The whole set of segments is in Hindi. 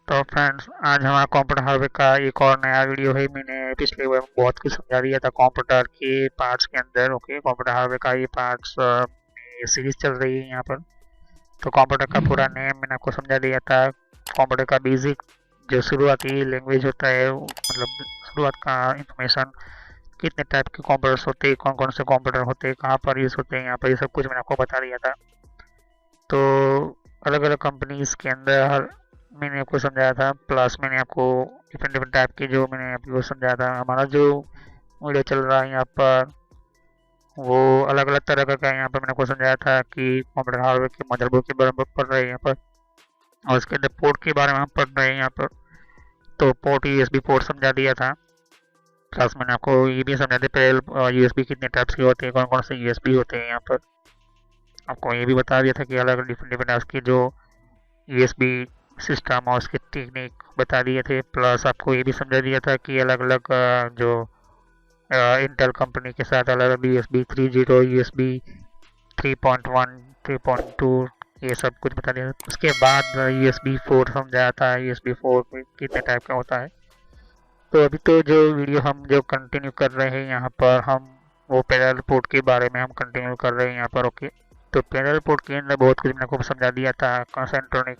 तो फ्रेंड्स, आज हमारा कंप्यूटर हार्डवेयर का एक और नया वीडियो है। मैंने पिछले बार बहुत कुछ समझा दिया था कंप्यूटर के पार्ट्स के अंदर। ओके, कंप्यूटर हार्डवेयर का ये पार्ट्स ये सीरीज चल रही है यहाँ पर। तो कंप्यूटर का पूरा नेम मैंने आपको समझा दिया था। कंप्यूटर का बेसिक जो शुरुआती लैंग्वेज होता है मतलब शुरुआत का इंफॉर्मेशन, कितने टाइप के कंप्यूटर्स होते हैं, कौन कौन से कंप्यूटर होते हैं, कहाँ पर यूज़ होते हैं, यहाँ पर ये सब कुछ मैंने आपको बता दिया था। तो अलग अलग कंपनीज के अंदर मैंने आपको समझाया था, प्लस मैंने आपको डिफरेंट डिफरेंट टाइप के जो मैंने आपको समझाया था। हमारा जो वीडियो चल रहा है यहाँ पर वो अलग अलग तरह का यहाँ पर मैंने आपको समझाया था कि कंप्यूटर हार्डवेयर के मदरबोर्ड के बारे में पढ़ रहे हैं यहाँ पर, और उसके अंदर पोर्ट के बारे में हम पढ़ रहे हैं यहाँ पर। तो पोर्ट यूएसबी पोर्ट समझा दिया था, प्लस मैंने आपको ये भी समझा दिया पहले यूएसबी कितने टाइप्स के होते हैं, कौन कौन से यूएसबी होते हैं यहाँ पर। आपको ये भी बता दिया था कि अलग डिफरेंट डिफरेंट टाइप्स के जो यूएसबी सिस्टम और उसके टेक्निक बता दिए थे। प्लस आपको ये भी समझा दिया था कि अलग अलग जो इंटेल कंपनी के साथ अलग अलग यूएसबी 3.0, यूएसबी 3.1, 3.2 ये सब कुछ बता दिया। उसके बाद यूएसबी 4 समझाया था, यूएसबी 4 कितने टाइप का होता है। तो अभी तो जो वीडियो हम जो कंटिन्यू कर रहे हैं यहाँ पर, हम वो पैरेलल पोर्ट के बारे में हम कंटिन्यू कर रहे हैं यहाँ पर। ओके, तो पैरेलल पोर्ट के अंदर बहुत कुछ मैंने आपको समझा दिया था, कंसेंट्रोनिक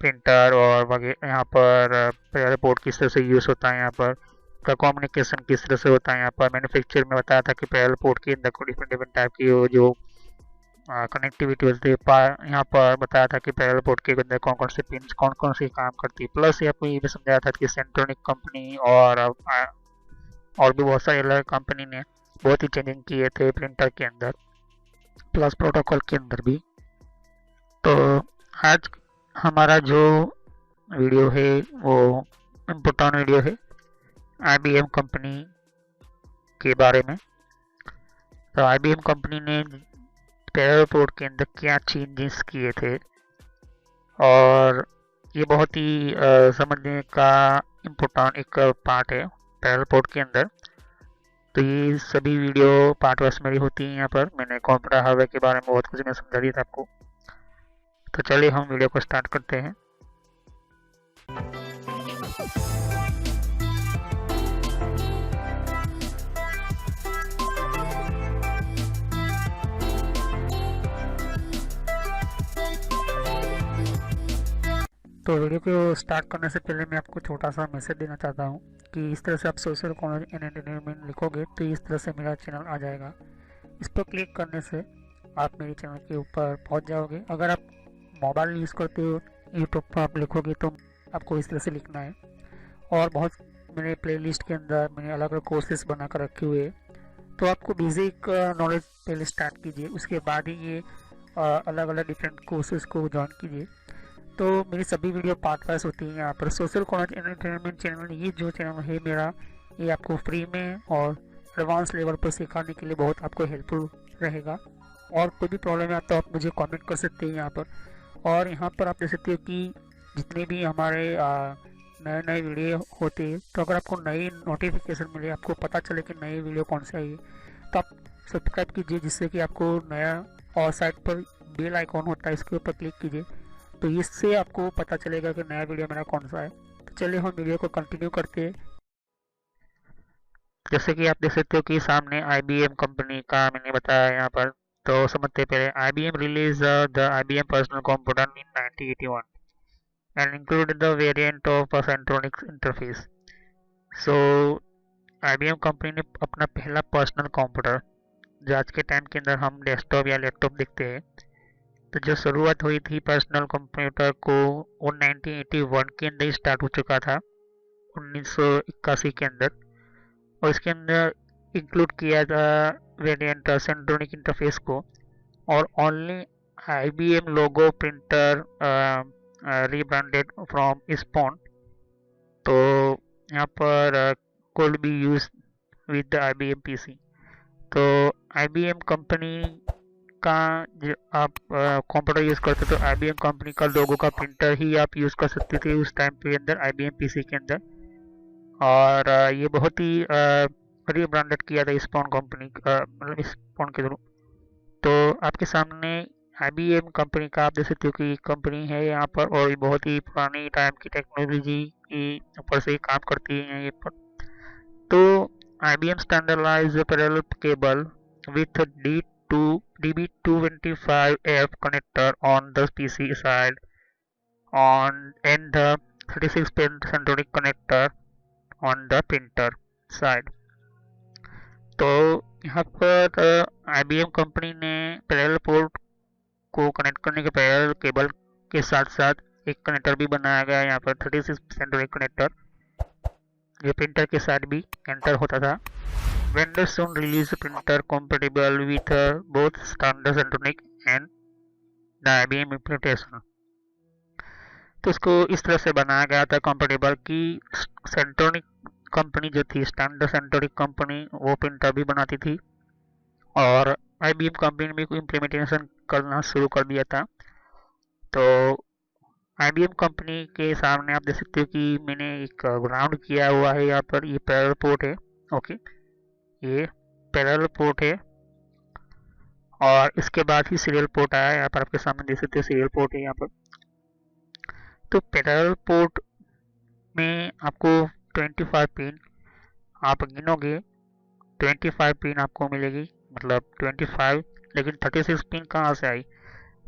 प्रिंटर और वगैरह। यहाँ पर पैरेलल पोर्ट किस तरह से यूज़ होता है, यहाँ पर का कम्युनिकेशन किस तरह से होता है। यहाँ पर मैन्युफैक्चर में बताया था कि पैरेलल पोर्ट के अंदर को डिफरेंट डिफरेंट टाइप की जो कनेक्टिविटी होती है। यहाँ पर बताया था कि पैरेलल पोर्ट के अंदर कौन कौन से पिन कौन कौन से काम करती है। प्लस ये आपको ये भी समझाया था कि सेंट्रोनिक कंपनी और भी बहुत सारी अलग कंपनी ने बहुत ही चेंजिंग किए थे प्रिंटर के अंदर, प्लस प्रोटोकॉल के अंदर भी। तो आज हमारा जो वीडियो है वो इम्पोर्टेंट वीडियो है आईबीएम कंपनी के बारे में। तो आईबीएम कंपनी ने पैरेलल पोर्ट के अंदर क्या चेंजेस किए थे, और ये बहुत ही समझने का इम्पोर्टेंट एक पार्ट है पैरेलल पोर्ट के अंदर। तो ये सभी वीडियो पार्ट वाइज मेरी होती है। यहाँ पर मैंने कंप्यूटर हार्डवेयर के बारे में बहुत कुछ मैं समझा दिया था आपको। तो चलिए हम वीडियो को स्टार्ट करते हैं। तो वीडियो को स्टार्ट करने से पहले मैं आपको छोटा सा मैसेज देना चाहता हूँ कि इस तरह से आप सोशल कॉलेज एंड एंटरटेनमेंट लिखोगे तो इस तरह से मेरा चैनल आ जाएगा। इस पर क्लिक करने से आप मेरे चैनल के ऊपर पहुँच जाओगे। अगर आप मोबाइल यूज़ करते हो, यूट्यूब पर आप लिखोगे तो आपको इस तरह से लिखना है। और बहुत मेरे प्लेलिस्ट के अंदर मैंने अलग अलग कोर्सेज बना कर रखे हुए हैं। तो आपको बेसिक नॉलेज पहले स्टार्ट कीजिए, उसके बाद ही ये अलग अलग डिफरेंट कोर्सेज को ज्वाइन कीजिए। तो मेरी सभी वीडियो पार्ट वाइज होती है यहाँ पर। सोशल कॉलेज एंटरटेनमेंट चैनल, ये जो चैनल है मेरा, ये आपको फ्री में और एडवांस लेवल पर सिखाने के लिए बहुत आपको हेल्पफुल रहेगा। और कोई भी प्रॉब्लम है तो आप मुझे कमेंट कर सकते हैं यहाँ पर। और यहाँ पर आप देख सकते हो कि जितने भी हमारे नए नए वीडियो होते हैं, तो अगर आपको नई नोटिफिकेशन मिले, आपको पता चले कि नई वीडियो कौन सी आई है, तो आप सब्सक्राइब कीजिए, जिससे कि आपको नया, और साइड पर बेल आइकॉन होता है, इसके ऊपर क्लिक कीजिए, तो इससे आपको पता चलेगा कि नया वीडियो मेरा कौन सा है। तो चलिए हम वीडियो को कंटिन्यू करते हैं। जैसे कि आप देख सकते हो कि सामने आईबीएम कंपनी का मैंने बताया यहाँ पर। तो समझते पहले, IBM release the IBM personal computer in 1981 and included the variant of a Centronics interface. So IBM company ने अपना पहला पर्सनल कंप्यूटर, जो आज के टाइम के अंदर हम डेस्कटॉप या लैपटॉप देखते हैं, तो जो शुरुआत हुई थी पर्सनल कंप्यूटर को वो 1981 के अंदर ही स्टार्ट हो चुका था, 1981 के अंदर। और इसके अंदर इंक्लूड किया था वेरिएंट सेंट्रोनिक इंटरफेस को, और only IBM logo printer rebranded from spawn. तो यहाँ पर could be used with the IBM PC। तो IBM कंपनी का जो आप कंप्यूटर यूज़ करते तो IBM कंपनी का लोगो का प्रिंटर ही आप यूज़ कर सकते थे उस टाइम के अंदर IBM PC के अंदर। और ये बहुत ही रीब्रांडेड किया था स्पॉन कंपनी मतलब स्पॉन के थ्रू। तो आपके सामने IBM कंपनी का आप देख सकते हो कि कंपनी है यहाँ पर, और ये बहुत ही पुरानी टाइम की टेक्नोलॉजी की ऊपर से ही काम करती है ये पर। तो IBM standardized parallel cable with a D2 DB225F connector on the PC side on and the 36-pin centric connector on the printer side। तो यहाँ पर IBM कंपनी ने पैरेलल पोर्ट को कनेक्ट करने के पैरेलल केबल के साथ साथ एक कनेक्टर भी बनाया गया है यहाँ पर, 36 सेंट्रिक कनेक्टर, जो प्रिंटर के साथ भी एंटर होता था। Vendor soon released printer compatible with both standard centronic and the IBM implementation। तो इसको इस तरह से बनाया गया था कंपेटेबल कि सेंट्रोनिक कंपनी जो थी, स्टैंडर्ड सेंट्रोनिक कंपनी, वो प्रिंटर भी बनाती थी और IBM कंपनी ने भी इम्प्लीमेंटेशन करना शुरू कर दिया था। तो IBM कंपनी के सामने आप देख सकते हो कि मैंने एक ग्राउंड किया हुआ है यहाँ पर, ये पैरेलल पोर्ट है। ओके, ये पैरेलल पोर्ट है और इसके बाद ही सीरियल पोर्ट आया। यहाँ पर आपके सामने देख सकते हो सीरियल पोर्ट है यहाँ पर। तो पैरेलल पोर्ट में आपको 25 पिन, आप गिनोगे 25 पिन आपको मिलेगी, मतलब 25, लेकिन 36 पिन कहाँ से आई?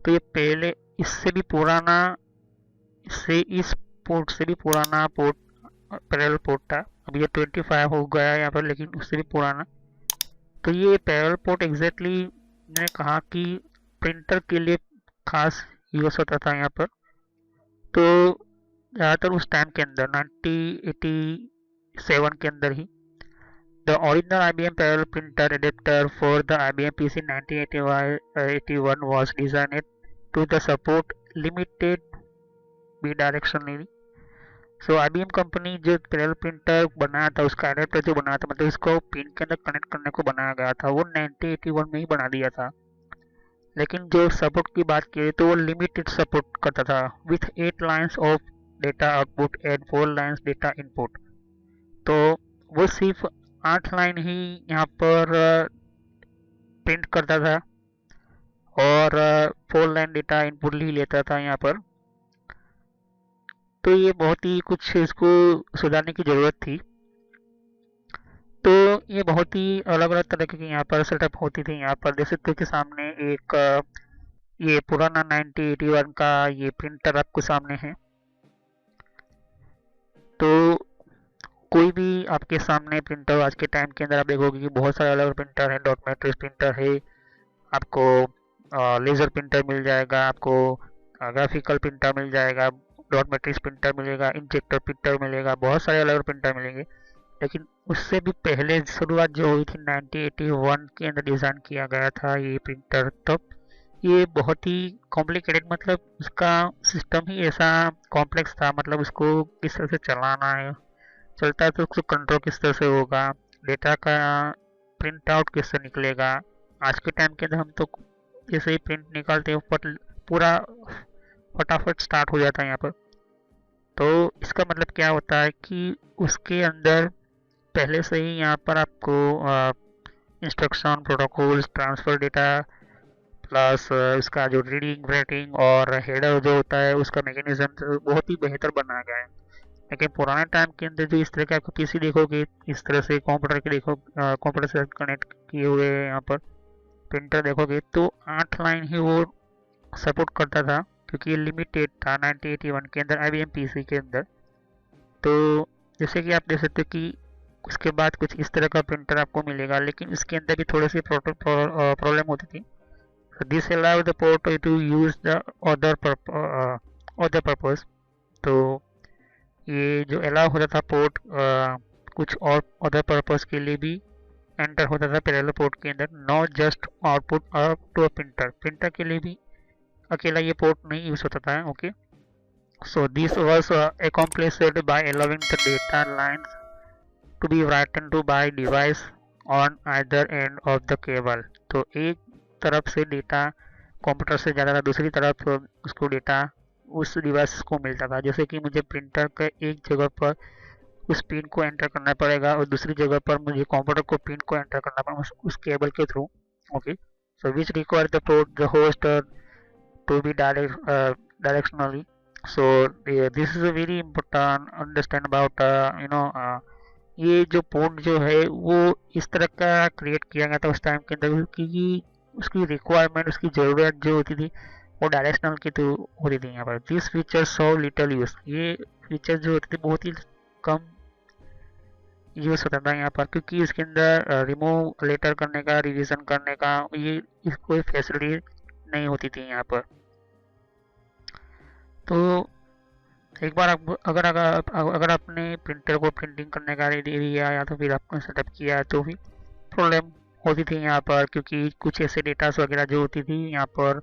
तो ये पहले इससे भी पुराना, इस पोर्ट से भी पुराना पोर्ट पैरेलल पोर्ट था। अभी ये 25 हो गया है यहाँ पर, लेकिन उससे भी पुराना। तो ये पैरेलल पोर्ट एग्जैक्टली मैंने कहा कि प्रिंटर के लिए खास यूज होता था यहाँ पर। तो ज़्यादातर उस टाइम के अंदर 1987 के अंदर ही the original IBM parallel printer adapter for the IBM PC 1981 was designed to the support limited bidirectionally। So IBM company जो पैरेलल प्रिंटर बनाया था, उसका एडेप्टर जो बनाया था, मतलब इसको पिन के अंदर कनेक्ट करने को बनाया गया था, वो 1981 में ही बना दिया था। लेकिन जो सपोर्ट की बात की तो वो लिमिटेड सपोर्ट करता था, with 8 lines of data output and 4 lines data input. तो वो सिर्फ 8 लाइन ही यहाँ पर प्रिंट करता था और 4 लाइन डेटा इनपुट ही लेता था यहाँ पर। तो ये बहुत ही कुछ इसको सुधारने की ज़रूरत थी। तो ये बहुत ही अलग अलग तरह की यहाँ पर सेटअप होती थी। यहाँ पर देख सकते हो कि सामने एक ये पुराना 1981 का ये प्रिंटर आपको सामने है। तो कोई भी आपके सामने प्रिंटर आज के टाइम के अंदर आप देखोगे कि बहुत सारे अलग प्रिंटर हैं। डॉट मैट्रिक्स प्रिंटर है, आपको लेज़र प्रिंटर मिल जाएगा, आपको ग्राफिकल प्रिंटर मिल जाएगा, डॉट मैट्रिक्स प्रिंटर मिलेगा, इंजेक्टर प्रिंटर मिलेगा, बहुत सारे अलग प्रिंटर मिलेंगे। लेकिन उससे भी पहले शुरुआत जो हुई थी 1981 के अंदर डिज़ाइन किया गया था ये प्रिंटर। तब ये बहुत ही कॉम्प्लिकेटेड, मतलब उसका सिस्टम ही ऐसा कॉम्प्लेक्स था, मतलब उसको किस तरह से चलाना है, चलता है तो उसको कंट्रोल किस तरह से होगा, डेटा का प्रिंट आउट किससे निकलेगा। आज के टाइम के अंदर हम तो जैसे ही प्रिंट निकालते हैं ऊपर पूरा फटाफट स्टार्ट हो जाता है यहाँ पर। तो इसका मतलब क्या होता है कि उसके अंदर पहले से ही यहाँ पर आपको instruction, protocols, transfer data plus उसका जो रीडिंग, राइटिंग और हेडर जो होता है उसका मैकेनिज्म बहुत ही बेहतर बनाया गया है। लेकिन पुराने टाइम के अंदर जो इस तरह के आपको PC देखोगे, इस तरह से कंप्यूटर के देखो, कंप्यूटर से कनेक्ट किए हुए यहाँ पर प्रिंटर देखोगे तो 8 लाइन ही वो सपोर्ट करता था, क्योंकि ये लिमिटेड था 1981 के अंदर IBM PC के अंदर। तो जैसे कि आप देख सकते हो कि उसके बाद कुछ इस तरह का प्रिंटर आपको मिलेगा, लेकिन इसके अंदर भी थोड़ी सी प्रॉब्लम होती थी। This allow the port to use the other purpose. तो ये जो अलाउ होता था पोर्ट कुछ और अदर पर्पस के लिए भी एंटर होता था पैरेलल पोर्ट के अंदर, not just output to a printer. Printer के लिए भी अकेला ये पोर्ट नहीं यूज होता था। Okay, so this was accomplished by allowing the data lines to be written to by device on either end of the cable। तो एक तरफ से डेटा कंप्यूटर से जाता था, दूसरी तरफ उसको डेटा उस डिवाइस को मिलता था। जैसे कि मुझे प्रिंटर के एक जगह पर उस पिन को एंटर करना पड़ेगा और दूसरी जगह पर मुझे कंप्यूटर को पिन को एंटर करना पड़ेगा उस केबल के through. Okay, so which require the port the host to be directionally. So this is a very important understand about ये जो पोर्ट जो है वो इस तरह का क्रिएट किया गया था उस टाइम के अंदर, क्योंकि उसकी रिक्वायरमेंट, उसकी ज़रूरत जो होती थी वो डायरेक्शनल की तो होती थी यहाँ पर। This feature so little use, ये फीचर जो होते थे बहुत ही कम यूज़ होता था यहाँ पर, क्योंकि इसके अंदर रिमूव लेटर करने का, रिवीजन करने का ये कोई फैसिलिटी नहीं होती थी यहाँ पर। तो एक बार अगर आपने प्रिंटर को प्रिंटिंग करने का दे दिया या तो फिर आपने सेटअप किया तो भी प्रॉब्लम होती थी यहाँ पर, क्योंकि कुछ ऐसे डेटास वगैरह जो होती थी यहाँ पर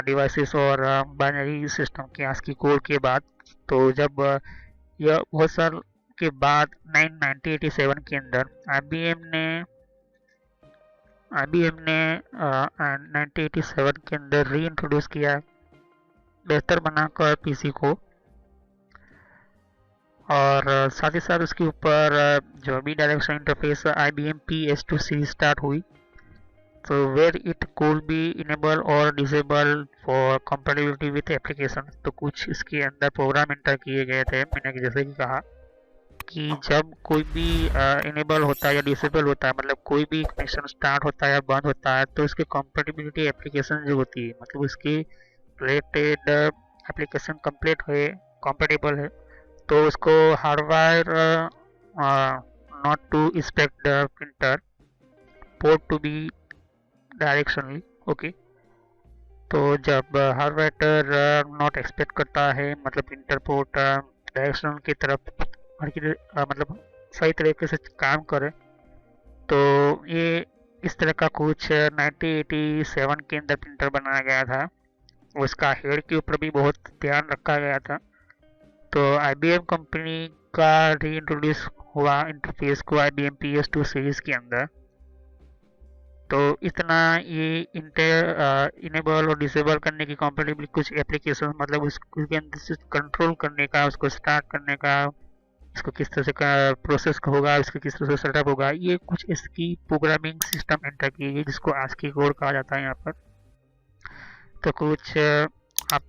डिवाइसेस और बाइनरी सिस्टम के ASCII कोड के बाद। तो जब यह बहुत साल के बाद 1987 के अंदर IBM ने 1987 के अंदर री इंट्रोड्यूस किया, बेहतर बनाकर पीसी को, और साथ ही साथ उसके ऊपर जो भी direction interface IBM PS2 series start हुई। तो where it could be enable और disable for compatibility with application. तो कुछ इसके अंदर प्रोग्राम एंटर किए गए थे, मैंने जैसे कि कहा कि जब कोई भी इनेबल होता है या डिसेबल होता है, मतलब कोई भी कनेक्शन स्टार्ट होता है या बंद होता है, तो उसकी कंपैटिबिलिटी एप्लीकेशन जो होती है, मतलब उसकी रिलेटेड एप्लीकेशन कंप्लीट है, कंपेटेबल है, तो उसको hardware not to expect the printer port to be directionally. Okay, तो जब हार्डवेयर नॉट एक्सपेक्ट करता है, मतलब प्रिंटर पोर्ट डायरेक्शनल की तरफ मतलब सही तरीके से काम करे, तो ये इस तरह का कुछ 1987 के अंदर प्रिंटर बनाया गया था। उसका हेड के ऊपर भी बहुत ध्यान रखा गया था। तो IBM कंपनी का री इंट्रोड्यूस हुआ इंटरफेस को IBM PS2 सीरीज के अंदर। तो इतना ये इनेबल और डिसेबल करने की कंपैटिबिलिटी, कुछ एप्लीकेशन मतलब उसके अंदर से कंट्रोल करने का, उसको स्टार्ट करने का, इसको किस तरह से का प्रोसेस होगा, इसको किस तरह से सेटअप होगा, ये कुछ इसकी प्रोग्रामिंग सिस्टम एंटर की गई जिसको ASCII कोड कहा जाता है यहाँ पर। तो कुछ आप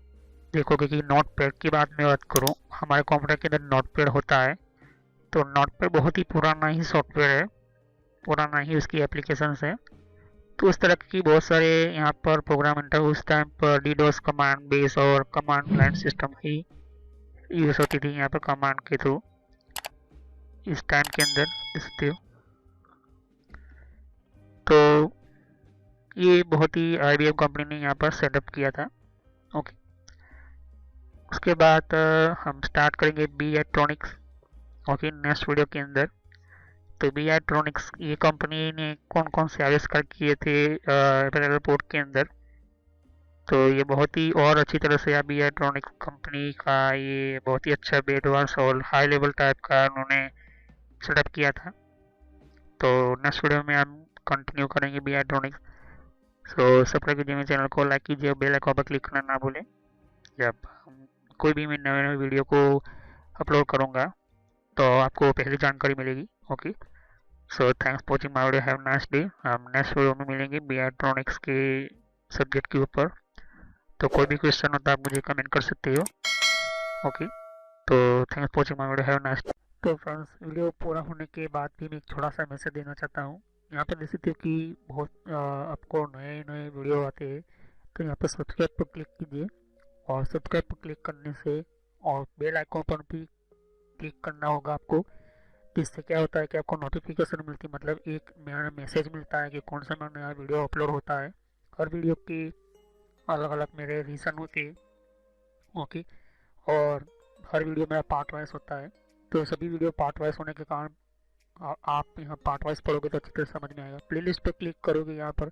देखोगे कि नोटपैड की बात मैं बात करूँ, हमारे कंप्यूटर के अंदर नोटपैड होता है। तो नोटपैड बहुत ही पुराना ही सॉफ्टवेयर है, पुराना ही उसकी एप्लीकेशन है। तो उस तरह की बहुत सारे यहाँ पर प्रोग्राम एंटर उस टाइम पर DDoS कमांड बेस और कमांड लाइन सिस्टम ही यूज होती थी यहाँ पर कमांड के थ्रू इस टाइम के अंदर देखते हो। तो ये बहुत ही IBM कंपनी ने यहाँ पर सेटअप किया था। ओके, उसके बाद हम स्टार्ट करेंगे B electronics. Okay, next video के अंदर। तो बी इलेक्ट्रॉनिक्स ये कंपनी ने कौन कौन से आविष्कार किए थे पैरेलल पोर्ट के अंदर, तो ये बहुत ही और अच्छी तरह से बी इलेक्ट्रॉनिक्स कंपनी का ये बहुत ही अच्छा एडवांस और हाई लेवल टाइप का उन्होंने सेटअप किया था। तो नेक्स्ट वीडियो में हम कंटिन्यू करेंगे बी इलेक्ट्रॉनिक्स। सो सब्सक्राइब कीजिए मेरे चैनल को, लाइक कीजिए, बेल आइकन पर क्लिक करना ना भूलें। जब हम कोई भी मैं नए वीडियो को अपलोड करूँगा तो आपको पहली जानकारी मिलेगी। Okay, so thanks for watching my video, have nice day. हम नेक्स्ट वीडियो में मिलेंगे बी इलेक्ट्रॉनिक्स के सब्जेक्ट के ऊपर। तो कोई भी क्वेश्चन होता है आप मुझे कमेंट कर सकते हो। ओके, तो thanks for watching my video, have nice day. तो फ्रेंड्स, वीडियो पूरा होने के बाद भी मैं एक छोटा सा मैसेज देना चाहता हूँ। यहाँ पर देख सकते हो कि बहुत आपको नए नए वीडियो आते हैं, तो यहाँ पर सब्सक्राइब पर क्लिक कीजिए, और सब्सक्राइब पर क्लिक करने से और बेल आइकन पर भी क्लिक करना होगा आपको। इससे क्या होता है कि आपको नोटिफिकेशन मिलती है, मतलब एक मेरा मैसेज मिलता है कि कौन सा नया वीडियो अपलोड होता है। हर वीडियो की अलग अलग मेरे रीज़न होते हैं। ओके, और हर वीडियो मेरा पार्ट वाइज होता है। तो सभी वीडियो पार्ट वाइज होने के कारण आप यहाँ पार्ट वाइज पढ़ोगे तो अच्छी तरह समझ में आएगा। प्लेलिस्ट पर क्लिक करोगे यहाँ पर,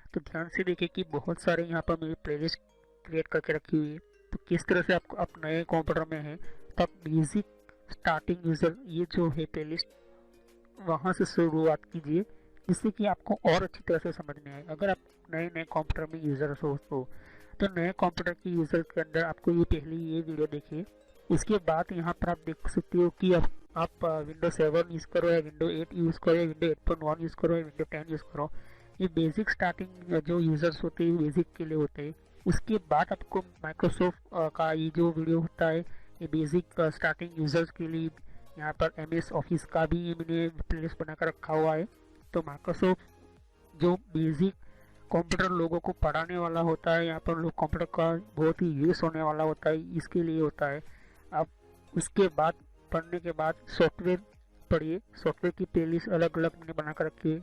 तो ध्यान से देखिए कि बहुत सारे यहाँ पर मेरी प्लेलिस्ट क्रिएट करके रखी हुई है। तो किस तरह से आपको आप नए कंप्यूटर में हैं तो आप बेसिक स्टार्टिंग यूज़र ये जो है प्लेलिस्ट वहाँ से शुरुआत कीजिए, जिससे कि आपको और अच्छी तरह से समझ में आए। अगर आप नए नए कंप्यूटर में यूज़र हो तो नए कंप्यूटर के यूज़र के अंदर आपको ये पहले ये वीडियो देखिए। इसके बाद यहाँ पर आप देख सकते हो कि आप विंडो 7 यूज़ करो या विंडो 8 यूज़ करो या विंडो 8.1 यूज़ करो या विंडो 10 यूज़ करो। ये बेसिक स्टार्टिंग जो यूज़र्स होते हैं बेसिक के लिए होते हैं, उसके बाद आपको माइक्रोसॉफ्ट का ये जो वीडियो होता है ये बेसिक स्टार्टिंग यूजर्स के लिए, यहाँ पर MS ऑफिस का भी मैंने प्लेलिस्ट बनाकर रखा हुआ है। तो माइक्रोसॉफ्ट जो बेसिक कंप्यूटर लोगों को पढ़ाने वाला होता है, यहाँ पर लोग कंप्यूटर का बहुत ही यूज होने वाला होता है, इसके लिए होता है। अब उसके बाद पढ़ने के बाद सॉफ्टवेयर पढ़िए, सॉफ्टवेयर की प्लेलिस्ट अलग अलग मैंने बना कर रखी है।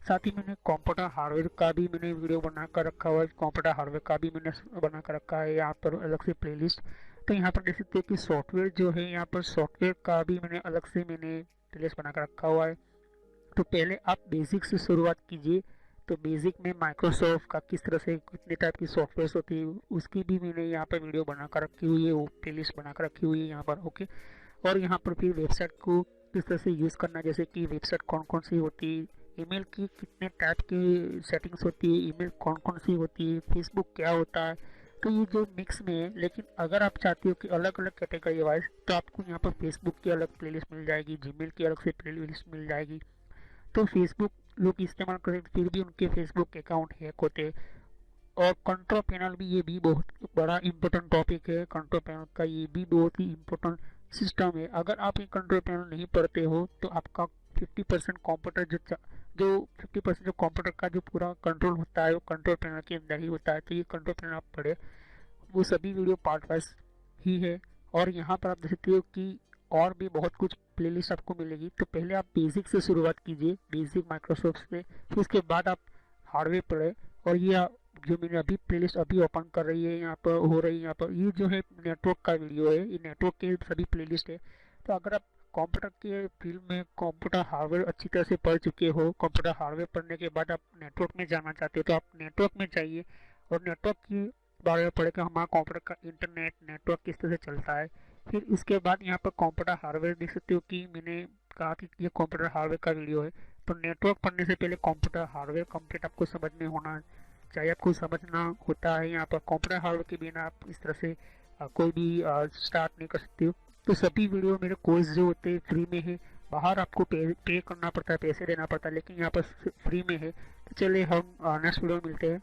साथ ही मैंने कंप्यूटर हार्डवेयर का भी मैंने वीडियो बना कर रखा हुआ है, कंप्यूटर हार्डवेयर का भी मैंने बना कर रखा है यहाँ पर अलग से प्लेलिस्ट। तो यहाँ पर देख सकते हैं कि सॉफ्टवेयर जो है, यहाँ पर सॉफ्टवेयर का भी मैंने अलग से मैंने प्लेलिस्ट बना कर रखा हुआ है। तो पहले आप बेसिक से शुरुआत कीजिए। तो बेसिक में माइक्रोसॉफ्ट का किस तरह से कितने टाइप की सॉफ्टवेयर होती है उसकी भी मैंने यहाँ पर वीडियो बनाकर रखी हुई है, वो प्लेलिस्ट बनाकर रखी हुई है यहाँ पर। ओके, और यहाँ पर फिर वेबसाइट को किस तरह से यूज़ करना, जैसे कि वेबसाइट कौन कौन सी होती है, ईमेल की कितने टाइप की सेटिंग्स होती है, ईमेल कौन कौन सी होती है, फेसबुक क्या होता है। तो ये जो मिक्स में है, लेकिन अगर आप चाहते हो कि अलग अलग कैटेगरी वाइज, तो आपको यहाँ पर फेसबुक की अलग प्लेलिस्ट मिल जाएगी, जीमेल की अलग से प्लेलिस्ट मिल जाएगी। तो फेसबुक लोग इस्तेमाल करें फिर भी उनके फेसबुक अकाउंट हैक होते। और कंट्रोल पैनल भी, ये भी बहुत बड़ा इंपॉर्टेंट टॉपिक है। कंट्रोल पैनल का ये भी बहुत ही इम्पोर्टेंट सिस्टम है। अगर आप ये कंट्रोल पैनल नहीं पढ़ते हो तो आपका 50% कंप्यूटर जो 50% जो कंप्यूटर का जो पूरा कंट्रोल होता है वो कंट्रोल पैनल के अंदर ही होता है। तो ये कंट्रोल पैनल आप पढ़े, वो सभी वीडियो पार्ट वाइज ही है। और यहाँ पर आप देख सकते हो कि और भी बहुत कुछ प्लेलिस्ट आपको मिलेगी। तो पहले आप बेसिक से शुरुआत कीजिए, बेसिक माइक्रोसॉफ्ट से, फिर उसके बाद आप हार्डवेयर पढ़े। और ये जो मैंने अभी प्लेलिस्ट अभी ओपन कर रही है यहाँ पर हो रही है, यहाँ पर ये जो है नेटवर्क का वीडियो है, ये नेटवर्क के सभी प्लेलिस्ट है। तो अगर आप कंप्यूटर के फील्ड में कंप्यूटर हार्डवेयर अच्छी तरह से पढ़ चुके हो, कंप्यूटर हार्डवेयर पढ़ने के बाद आप नेटवर्क में जाना चाहते हो, तो आप नेटवर्क में जाइए और नेटवर्क की बारे में पढ़े कि हमारा कंप्यूटर का इंटरनेट नेटवर्क किस तरह से चलता है। फिर इसके बाद यहाँ पर कंप्यूटर हार्डवेयर देख सकते हो कि मैंने कहा कि ये कंप्यूटर हार्डवेयर का वीडियो है। तो नेटवर्क पढ़ने से पहले कंप्यूटर हार्डवेयर कंप्लीट आपको समझ में होना चाहिए, आपको समझना होता है। यहाँ पर कंप्यूटर हार्डवेयर के बिना आप इस तरह से कोई भी स्टार्ट नहीं कर सकते हो। तो सभी वीडियो मेरे कोर्स जो होते हैं फ्री में है, बाहर आपको पे करना पड़ता है, पैसे देना पड़ता है, लेकिन यहाँ पर फ्री में है। तो चलिए हम नेक्स्ट वीडियो में मिलते हैं।